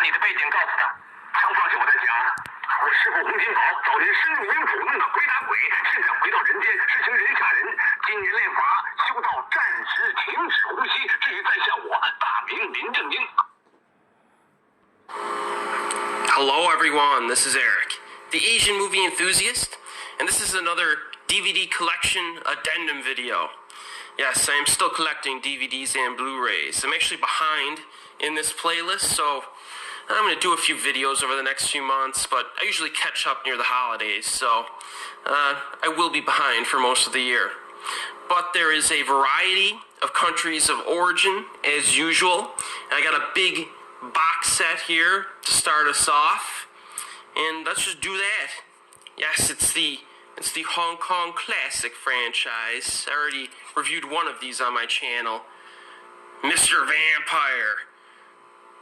你的背景告诉他。常放下我在讲，我师父洪金宝早年身入阴府，弄到鬼打鬼，现在回到人间实行人下人。今年练法修到暂时停止呼吸，至于在下我大名林正英。Hello everyone, this is Eric, the Asian movie enthusiast, and this is another DVD collection addendum video. Yes, I am still collecting DVDs and Blu-rays. I'm actually behind in this playlist, so I'm going to do a few videos over the next few months, but I usually catch up near the holidays, so I will be behind for most of the year. But there is a variety of countries of origin, as usual, and I got a big box set here to start us off, and let's just do that. Yes, it's the Hong Kong classic franchise. I already reviewed one of these on my channel. Mr. Vampire,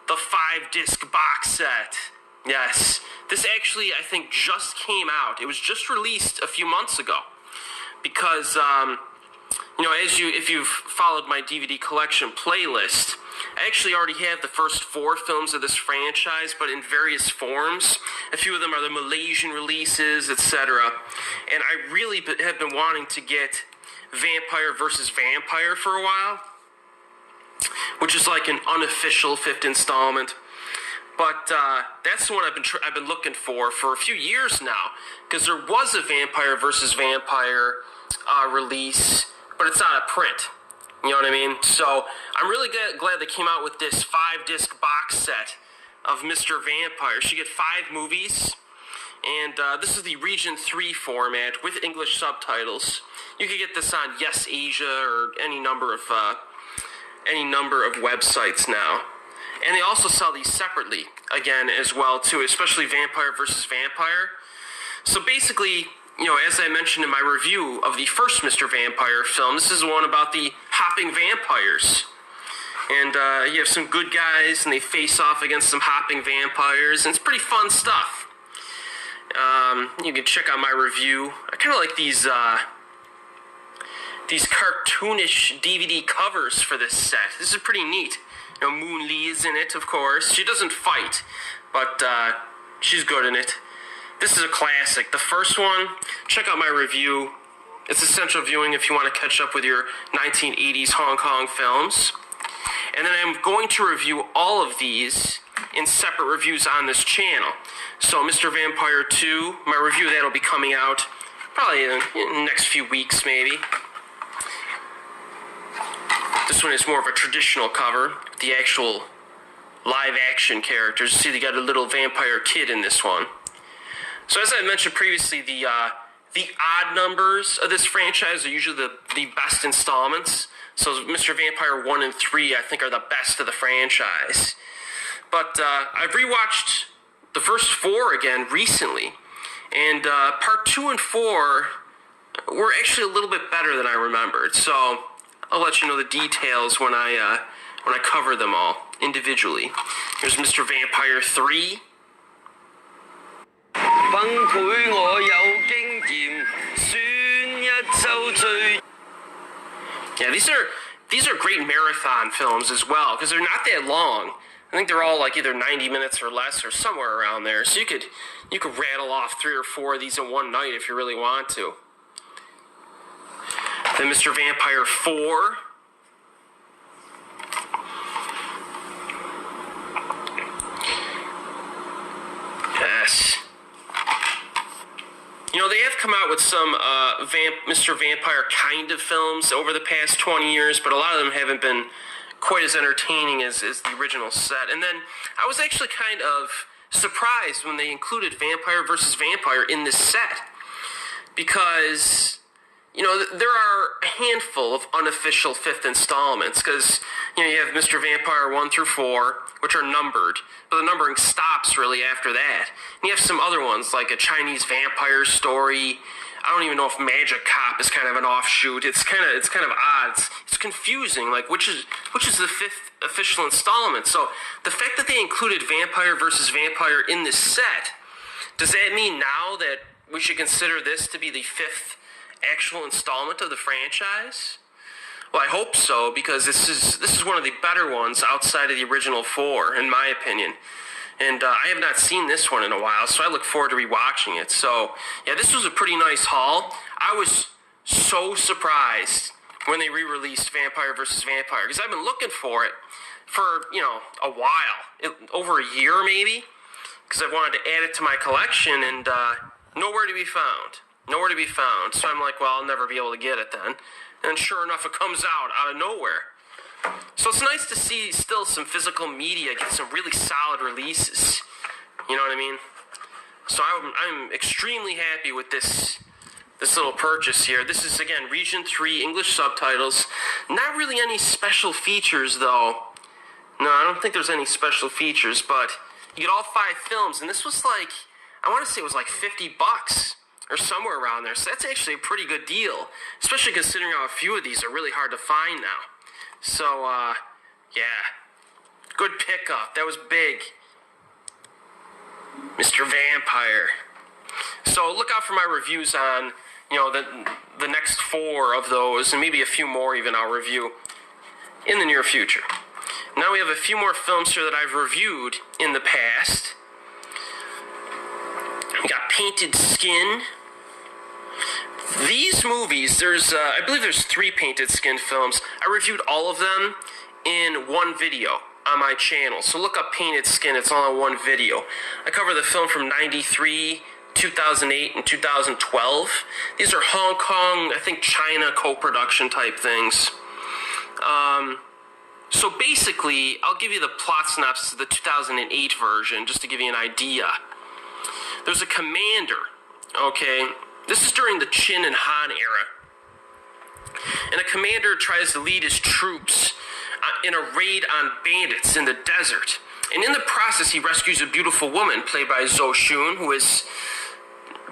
the 5-disc box set. Yes, this actually I think just came out. It was just released a few months ago because if you've followed my DVD collection playlist, I actually already have the first 4 films of this franchise, but in various forms. A few of them are the Malaysian releases, etc. And I really have been wanting to get Vampire vs. Vampire for a while, which is like an unofficial 5th installment. But that's the one I've been looking for a few years now, because there was a Vampire vs. Vampire release, but it's out of print. You know what I mean? So I'm really glad they came out with this 5-disc box set of Mr. Vampire. So you get 5 movies, and this is the Region 3 format with English subtitles. You can get this on Yes Asia or any number of websites now. And they also sell these separately again as well too, especially Vampire vs. Vampire. So basically, as I mentioned in my review of the first Mr. Vampire film, this is one about the hopping vampires. And you have some good guys, and they face off against some hopping vampires, and it's pretty fun stuff. You can check out my review. I kind of like these cartoonish DVD covers for this set. This is pretty neat. Moon Lee is in it, of course. She doesn't fight, but she's good in it. This is a classic. The first one, check out my review. It's essential viewing if you want to catch up with your 1980s Hong Kong films. And then I'm going to review all of these in separate reviews on this channel. So Mr. Vampire 2, my review of that will be coming out probably in the next few weeks maybe. This one is more of a traditional cover with the actual live action characters. See, they got a little vampire kid in this one. So as I mentioned previously, the odd numbers of this franchise are usually the best installments. So Mr. Vampire 1 and 3, I think, are the best of the franchise. But I've rewatched the first 4 again recently, and part 2 and 4 were actually a little bit better than I remembered. So I'll let you know the details when I cover them all individually. Here's Mr. Vampire 3. Yeah, these are great marathon films as well, because they're not that long. I think they're all like either 90 minutes or less or somewhere around there. So you could rattle off 3 or 4 of these in one night if you really want to. Then Mr. Vampire 4. Yes. They have come out with some Mr. Vampire kind of films over the past 20 years, but a lot of them haven't been quite as entertaining as the original set. And then I was actually kind of surprised when they included Vampire vs. Vampire in this set, because there are a handful of unofficial 5th installments, because you have Mr. Vampire 1 through 4, which are numbered, but the numbering stops really after that. And you have some other ones, like a Chinese vampire story. I don't even know if Magic Cop is kind of an offshoot. It's kind of odd. It's confusing. Like which is the 5th official installment? So the fact that they included Vampire vs. Vampire in this set, does that mean now that we should consider this to be the 5th actual installment of the franchise? Well, I hope so, because this is one of the better ones outside of the original 4, in my opinion. And I have not seen this one in a while, so I look forward to rewatching it. So, yeah, this was a pretty nice haul. I was so surprised when they re-released Vampire vs. Vampire, because I've been looking for it for, a while, over a year maybe, because I wanted to add it to my collection, and nowhere to be found. Nowhere to be found. So I'm like, well, I'll never be able to get it then. And sure enough, it comes out of nowhere. So it's nice to see still some physical media get some really solid releases. You know what I mean? So I'm extremely happy with this little purchase here. This is, again, Region 3, English subtitles. Not really any special features, though. No, I don't think there's any special features, but you get all 5 films, and this was like, I want to say it was like $50 or somewhere around there. So that's actually a pretty good deal, especially considering how a few of these are really hard to find now. So, yeah, good pickup. That was big. Mr. Vampire. So look out for my reviews on, the next 4 of those, and maybe a few more even I'll review in the near future. Now we have a few more films here that I've reviewed in the past. We got Painted Skin. These movies, I believe there's 3 Painted Skin films. I reviewed all of them in one video on my channel. So look up Painted Skin, it's all in one video. I cover the film from 93, 2008, and 2012. These are Hong Kong, I think China co-production type things. So basically, I'll give you the plot synopsis of the 2008 version, just to give you an idea. There's a commander, okay? This is during the Qin and Han era. And a commander tries to lead his troops in a raid on bandits in the desert. And in the process, he rescues a beautiful woman, played by Zhou Xun, who is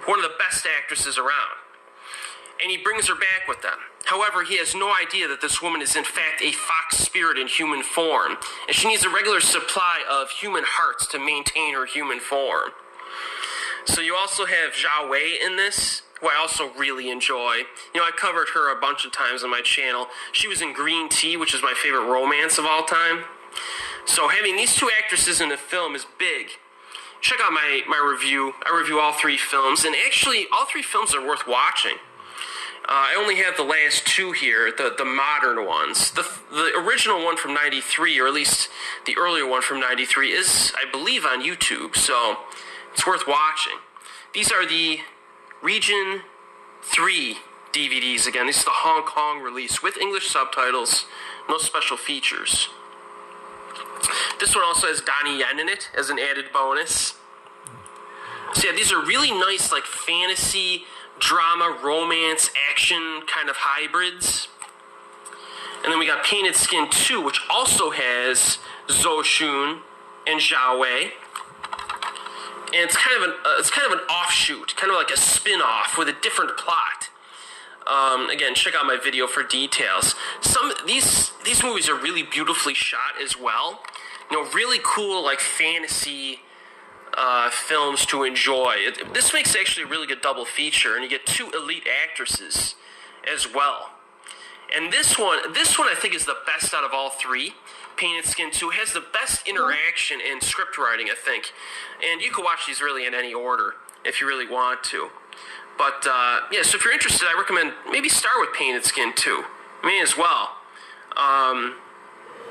one of the best actresses around. And he brings her back with them. However, he has no idea that this woman is in fact a fox spirit in human form, and she needs a regular supply of human hearts to maintain her human form. So you also have Zhao Wei in this, who I also really enjoy. I covered her a bunch of times on my channel. She was in Green Tea, which is my favorite romance of all time. So having these 2 actresses in a film is big. Check out my review. I review all 3 films, and actually all 3 films are worth watching. I only have the last 2 here, the modern ones. The original one from 93, or at least the earlier one from 93, is, I believe, on YouTube, so it's worth watching. These are the Region 3 DVDs. Again, this is the Hong Kong release with English subtitles, no special features. This one also has Donnie Yen in it as an added bonus. So yeah, these are really nice, like fantasy, drama, romance, action kind of hybrids. And then we got Painted Skin 2, which also has Zhou Xun and Zhao Wei. And it's kind of an offshoot, kind of like a spin-off with a different plot. Again, check out my video for details. These movies are really beautifully shot as well. Really cool, like fantasy films to enjoy. This makes actually a really good double feature, and you get 2 elite actresses as well. And this one I think is the best out of all 3. Painted Skin 2 has the best interaction and script writing, I think. And you can watch these really in any order if you really want to. But, yeah, so if you're interested, I recommend maybe start with Painted Skin 2. Me as well.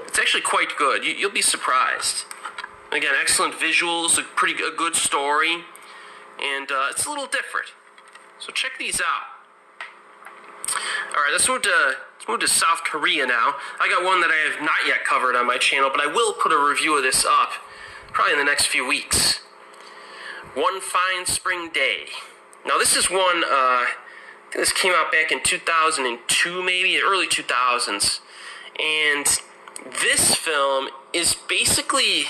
It's actually quite good. You'll be surprised. Again, excellent visuals, a good story, and it's a little different. So check these out. All right, let's move to South Korea now. I got one that I have not yet covered on my channel, but I will put a review of this up probably in the next few weeks. One Fine Spring Day. Now this is one, I think this came out back in 2002 maybe, early 2000s. And this film is basically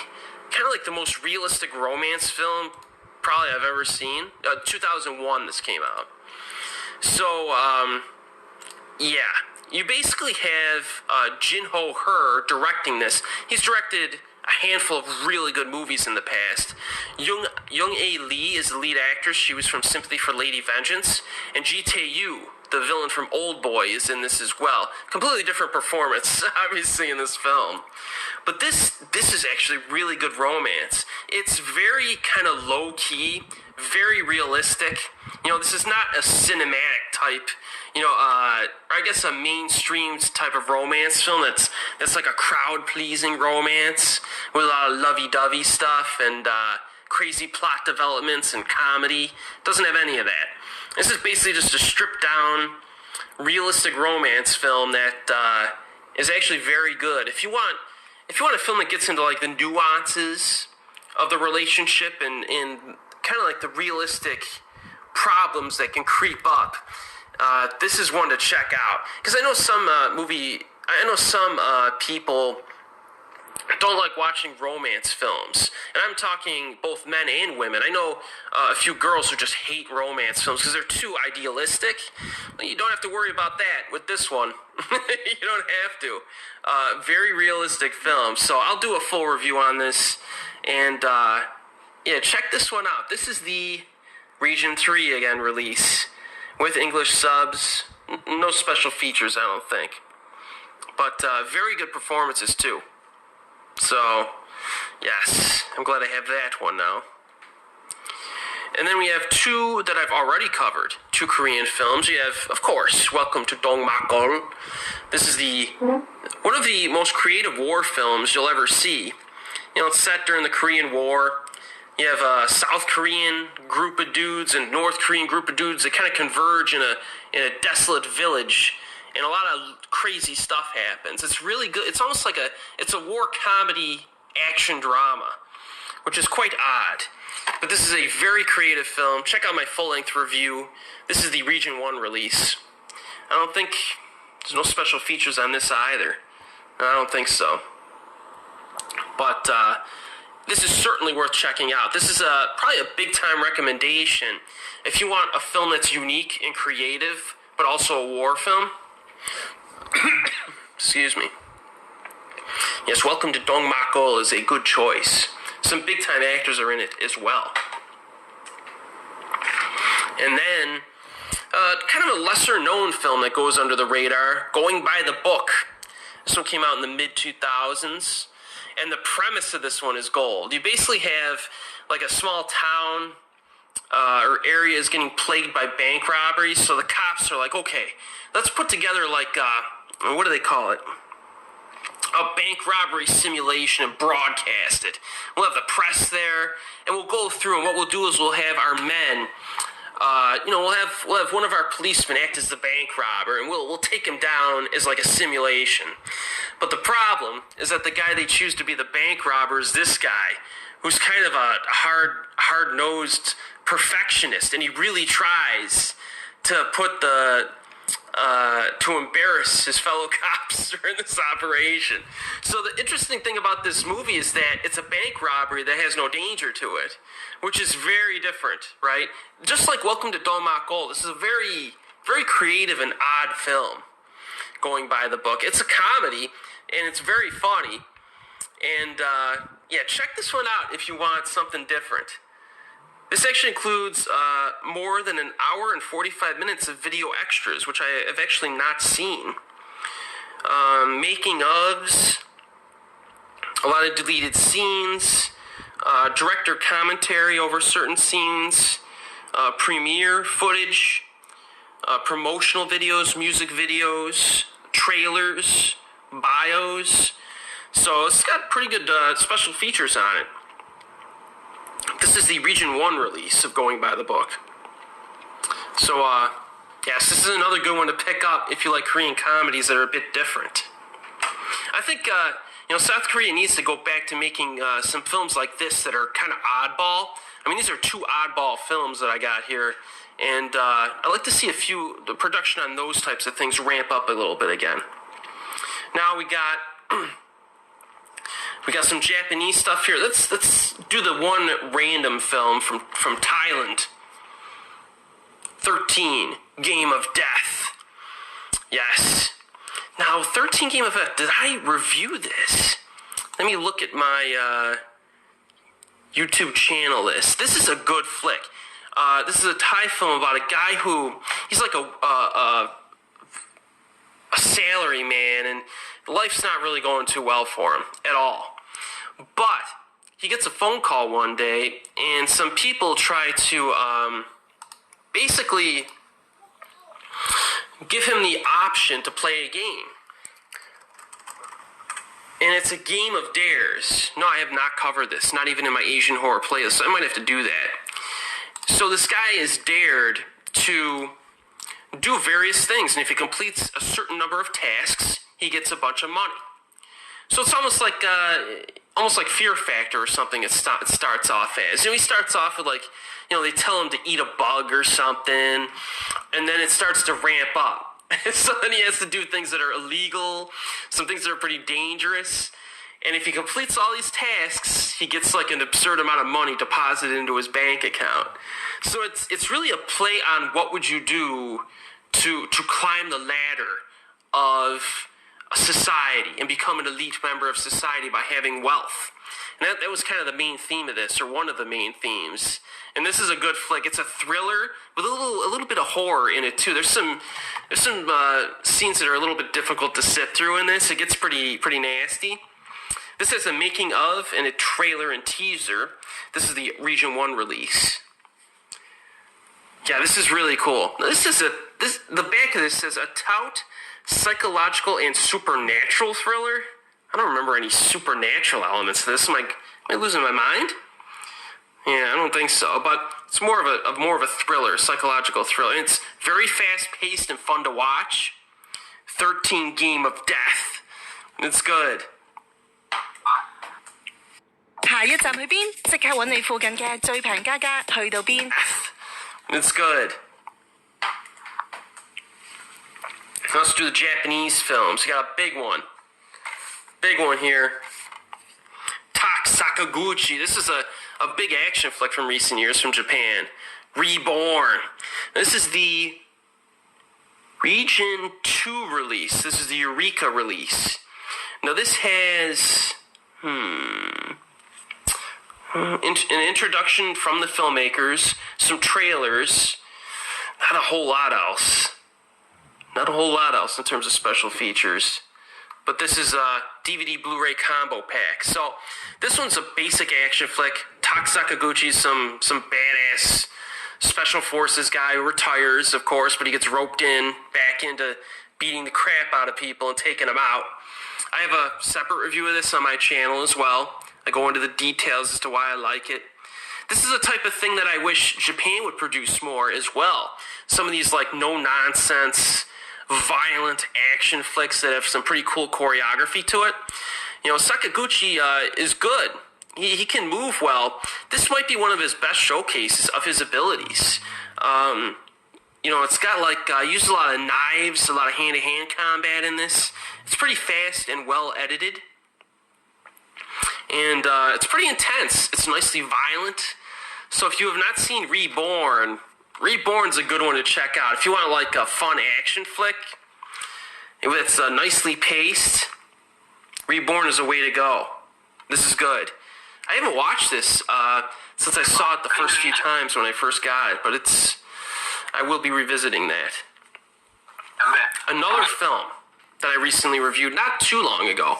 kind of like the most realistic romance film probably I've ever seen. 2001 this came out. So, yeah. You basically have Jin Ho Her directing this. He's directed a handful of really good movies in the past. Young A Lee is the lead actress. She was from Sympathy for Lady Vengeance. And Ji Tae-yu the villain from Old Boy, is in this as well. Completely different performance, obviously, in this film. But this is actually really good romance. It's very kind of low-key, very realistic. You know, this is not a cinematic type, I guess a mainstream type of romance film that's like a crowd-pleasing romance with a lot of lovey-dovey stuff and crazy plot developments and comedy. Doesn't have any of that. This is basically just a stripped-down, realistic romance film that is actually very good. If you want a film that gets into like the nuances of the relationship and kind of like the realistic problems that can creep up, this is one to check out. Because I know some people don't like watching romance films, and I'm talking both men and women. I know a few girls who just hate romance films because they're too idealistic. You don't have to worry about that with this one. You don't have to. Very realistic film. So I'll do a full review on this, and check this one out. This is the Region 3 again release with English subs. No special features, I don't think, but very good performances too. So, yes, I'm glad I have that one now. And then we have two that I've already covered, two Korean films. We have, of course, Welcome to Dongmakol. This is one of the most creative war films you'll ever see. You know, it's set during the Korean War. You have a South Korean group of dudes and North Korean group of dudes that kind of converge in a desolate village. And a lot of crazy stuff happens. It's really good. It's almost like it's a war comedy action drama, which is quite odd. But this is a very creative film. Check out my full-length review. This is the Region 1 release. I don't think there's no special features on this either. I don't think so. But this is certainly worth checking out. This is probably a big-time recommendation if you want a film that's unique and creative, but also a war film. Excuse me. Yes, Welcome to Dongmakol is a good choice. Some big-time actors are in it as well. And then, kind of a lesser-known film that goes under the radar, Going by the Book. This one came out in the mid-2000s, and the premise of this one is gold. You basically have, like, a small town or area is getting plagued by bank robberies, so the cops are like, okay, let's put together, like, what do they call it? A bank robbery simulation and broadcast it. We'll have the press there, and we'll go through, and what we'll do is we'll have our men, we'll have one of our policemen act as the bank robber, and we'll take him down as like a simulation. But the problem is that the guy they choose to be the bank robber is this guy, who's kind of a hard-nosed perfectionist, and he really tries to put to embarrass his fellow cops during this operation. So the interesting thing about this movie is that it's a bank robbery that has no danger to it, which is very different, right? Just like Welcome to Dongmakol, this is a very, very creative and odd film, Going by the Book. It's a comedy, and it's very funny. And, check this one out if you want something different. This actually includes more than an hour and 45 minutes of video extras, which I have actually not seen. Making ofs, a lot of deleted scenes, director commentary over certain scenes, premiere footage, promotional videos, music videos, trailers, bios. So it's got pretty good special features on it. This is the Region 1 release of Going by the Book. So, yes, this is another good one to pick up if you like Korean comedies that are a bit different. I think, South Korea needs to go back to making some films like this that are kind of oddball. I mean, these are two oddball films that I got here, and I'd like to see the production on those types of things ramp up a little bit again. Now we got some Japanese stuff here. Let's do the one random film from Thailand. 13, Game of Death. Yes. Now, 13 Game of Death, did I review this? Let me look at my YouTube channel list. This is a good flick. This is a Thai film about a guy who, he's like a salary man, and life's not really going too well for him at all. But he gets a phone call one day, and some people try to basically give him the option to play a game. And it's a game of dares. No, I have not covered this, not even in my Asian horror playlist, so I might have to do that. So this guy is dared to do various things, and if he completes a certain number of tasks, he gets a bunch of money. So it's almost like Fear Factor or something. It starts off as. He starts off with they tell him to eat a bug or something, and then it starts to ramp up. So then he has to do things that are illegal, some things that are pretty dangerous. And if he completes all these tasks, he gets an absurd amount of money deposited into his bank account. So it's really a play on what would you do to climb the ladder of society and become an elite member of society by having wealth. And that was kind of the main theme of this, or one of the main themes. And this is a good flick. It's a thriller with a little bit of horror in it too. There's some scenes that are a little bit difficult to sit through in this. It gets pretty nasty. This has a making of and a trailer and teaser. This is the Region 1 release. Yeah, this is really cool. The back of this says a taut, psychological, and supernatural thriller. I don't remember any supernatural elements to this. Am I losing my mind? Yeah, I don't think so. But it's more of a thriller, psychological thriller. And it's very fast-paced and fun to watch. 13 Game of Death. It's good. 下一站去邊？即刻揾你附近嘅最平價價，去到邊？ It's good. Let's do the Japanese films. We got a big one. Big one here. Sakaguchi. This is a big action flick from recent years from Japan. Reborn. This is the Region 2 release. This is the Eureka release. Now this has an introduction from the filmmakers, some trailers, not a whole lot else. Not a whole lot else in terms of special features. But this is a DVD Blu-ray combo pack. So this one's a basic action flick. Sakaguchi's some badass special forces guy who retires, of course, but he gets roped back into beating the crap out of people and taking them out. I have a separate review of this on my channel as well. I go into the details as to why I like it. This is the type of thing that I wish Japan would produce more as well. Some of these no-nonsense, violent action flicks that have some pretty cool choreography to it. Sakaguchi is good. He can move well. This might be one of his best showcases of his abilities. It's got used a lot of knives, a lot of hand-to-hand combat in this. It's pretty fast and well edited. And it's pretty intense. It's nicely violent. So if you have not seen Reborn's a good one to check out. If you want a fun action flick, it's nicely paced, Reborn is a way to go. This is good. I haven't watched this since I saw it the first few times when I first got it, but I will be revisiting that. Another film that I recently reviewed not too long ago,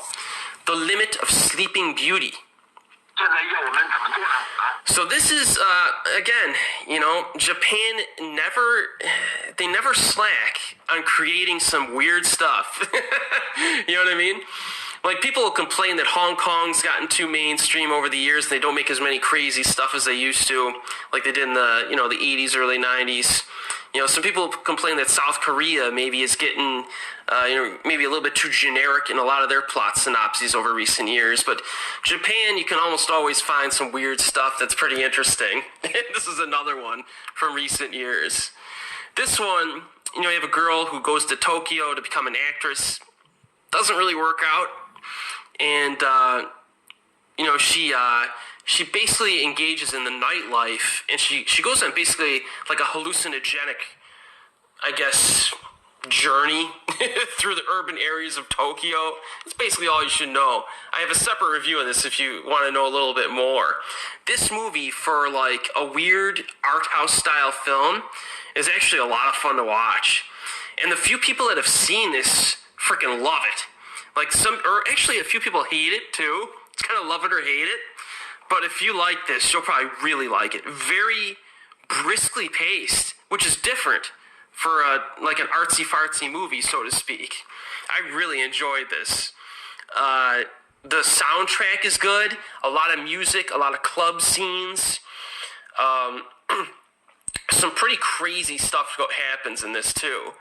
The Limit of Sleeping Beauty. So this is, again, Japan never slack on creating some weird stuff. You know what I mean? People will complain that Hong Kong's gotten too mainstream over the years. They don't make as many crazy stuff as they used to, like they did in the 80s, early 90s. Some people complain that South Korea maybe is getting, maybe a little bit too generic in a lot of their plot synopses over recent years. But Japan, you can almost always find some weird stuff that's pretty interesting. This is another one from recent years. This one, you have a girl who goes to Tokyo to become an actress. Doesn't really work out. And, she basically engages in the nightlife, and she goes on basically like a hallucinogenic, I guess, journey through the urban areas of Tokyo. It's basically all you should know. I have a separate review of this if you want to know a little bit more. This movie, for like a weird art house style film, is actually a lot of fun to watch. And the few people that have seen this freaking love it. Like actually a few people hate it too. It's kind of love it or hate it. But if you like this, you'll probably really like it. Very briskly paced, which is different for like an artsy-fartsy movie, so to speak. I really enjoyed this. The soundtrack is good. A lot of music, a lot of club scenes. Some pretty crazy stuff happens in this, too.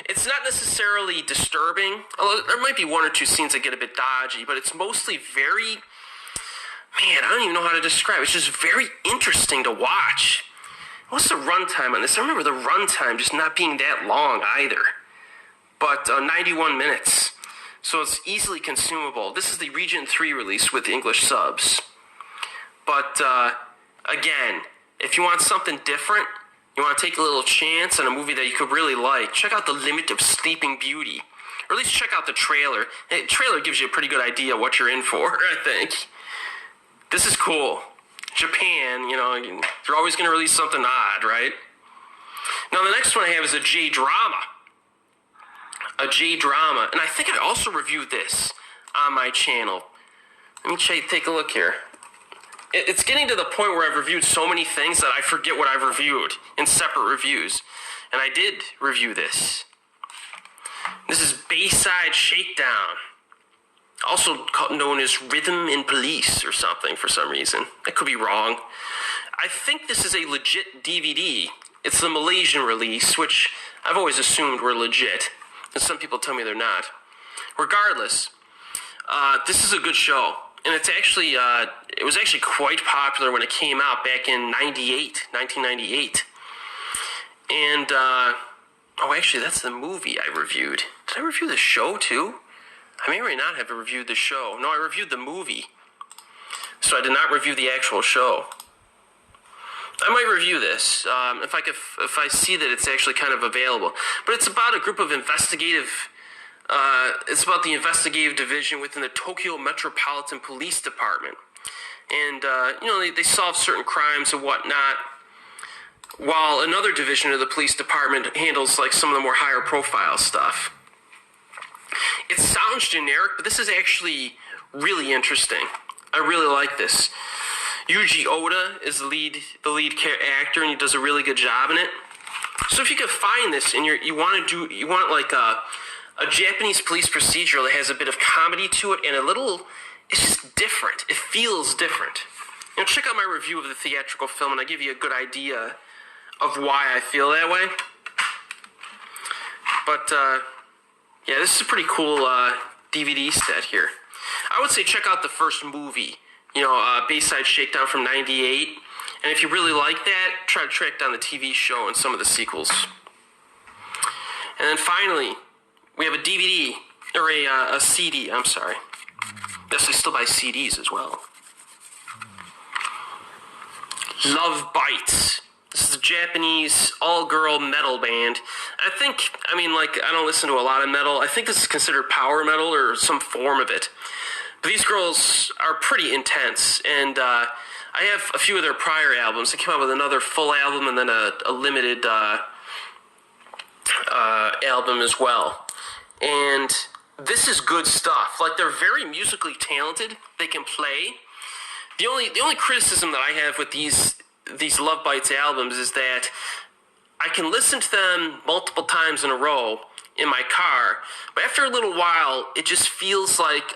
It's not necessarily disturbing, although there might be one or two scenes that get a bit dodgy, but it's mostly very... Man, I don't even know how to describe it. It's just very interesting to watch. What's the runtime on this? I remember the runtime just not being that long either. But 91 minutes. So it's easily consumable. This is the Region 3 release with English subs. But, again, if you want something different, you want to take a little chance on a movie that you could really like, check out The Limit of Sleeping Beauty. Or at least check out the trailer. The trailer gives you a pretty good idea what you're in for, I think. This is cool. Japan, they're always going to release something odd, right? Now, the next one I have is a J-drama. A J-drama. And I think I also reviewed this on my channel. Let me take a look here. It's getting to the point where I've reviewed so many things that I forget what I've reviewed in separate reviews. And I did review this. This is Bayside Shakedown. Also known as Rhythm in Police or something for some reason. I could be wrong. I think this is a legit DVD. It's the Malaysian release, which I've always assumed were legit. And some people tell me they're not. Regardless, this is a good show. And it's actually, it was actually quite popular when it came out back in 1998. And, actually, that's the movie I reviewed. Did I review the show, too? I may or may not have reviewed the show. No, I reviewed the movie. So I did not review the actual show. I might review this if I see that it's actually kind of available. But it's about a group of it's about the investigative division within the Tokyo Metropolitan Police Department. And, they solve certain crimes and whatnot, while another division of the police department handles, like, some of the more higher profile stuff. It sounds generic, but this is actually really interesting. I really like this. Yuji Oda is the lead actor, and he does a really good job in it. So if you can find this and you want like a Japanese police procedural that has a bit of comedy to it and it's just different. It feels different. Check out my review of the theatrical film, and I give you a good idea of why I feel that way. But yeah, this is a pretty cool DVD set here. I would say check out the first movie. Bayside Shakedown from 98. And if you really like that, try to track down the TV show and some of the sequels. And then finally, we have a DVD, or a CD, I'm sorry. Yes, I still buy CDs as well. Love Bites. This is a Japanese all-girl metal band. I don't listen to a lot of metal. I think this is considered power metal or some form of it. But these girls are pretty intense, and I have a few of their prior albums. They came out with another full album and then a limited album as well. And this is good stuff. Like, they're very musically talented. They can play. The only criticism that I have with these Love Bites albums is that I can listen to them multiple times in a row in my car, but after a little while, it just feels like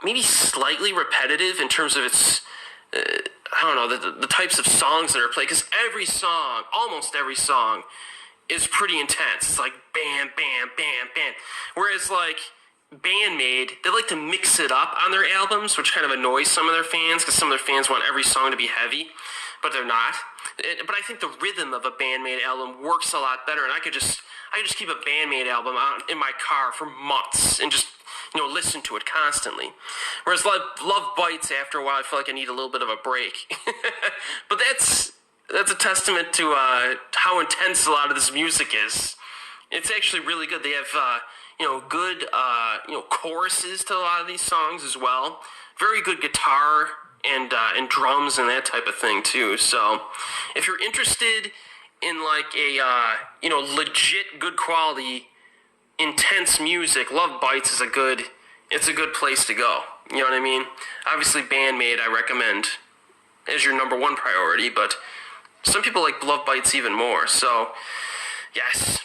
maybe slightly repetitive in terms of its, the types of songs that are played, because almost every song, is pretty intense. It's like bam, bam, bam, bam. Whereas, like, Bandmade, they like to mix it up on their albums, which kind of annoys some of their fans, because some of their fans want every song to be heavy, but they're not. But I think the rhythm of a Bandmade album works a lot better, and I could just keep a Bandmade album out in my car for months and just, listen to it constantly. Whereas Love Bites, after a while, I feel like I need a little bit of a break. But that's a testament to how intense a lot of this music is. It's actually really good. They have, good, choruses to a lot of these songs as well. Very good guitar and drums and that type of thing too. So, if you're interested in like a, legit good quality, intense music, Love Bites is a good place to go. You know what I mean? Obviously, Bandmate I recommend as your number one priority, but some people like Love Bites even more. So, yes.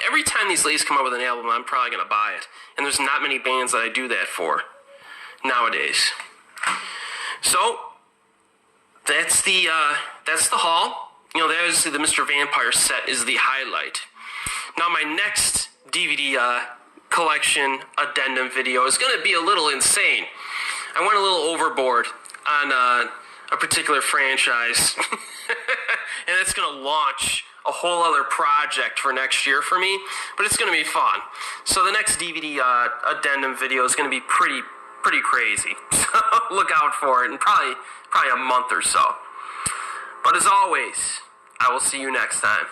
Every time these ladies come up with an album, I'm probably going to buy it. And there's not many bands that I do that for nowadays. So, that's the haul. There's the Mr. Vampire set is the highlight. Now, my next DVD collection addendum video is going to be a little insane. I went a little overboard on a particular franchise. And it's going to launch a whole other project for next year for me, but it's going to be fun. So the next DVD addendum video is going to be pretty crazy. So look out for it in probably a month or so. But as always, I will see you next time.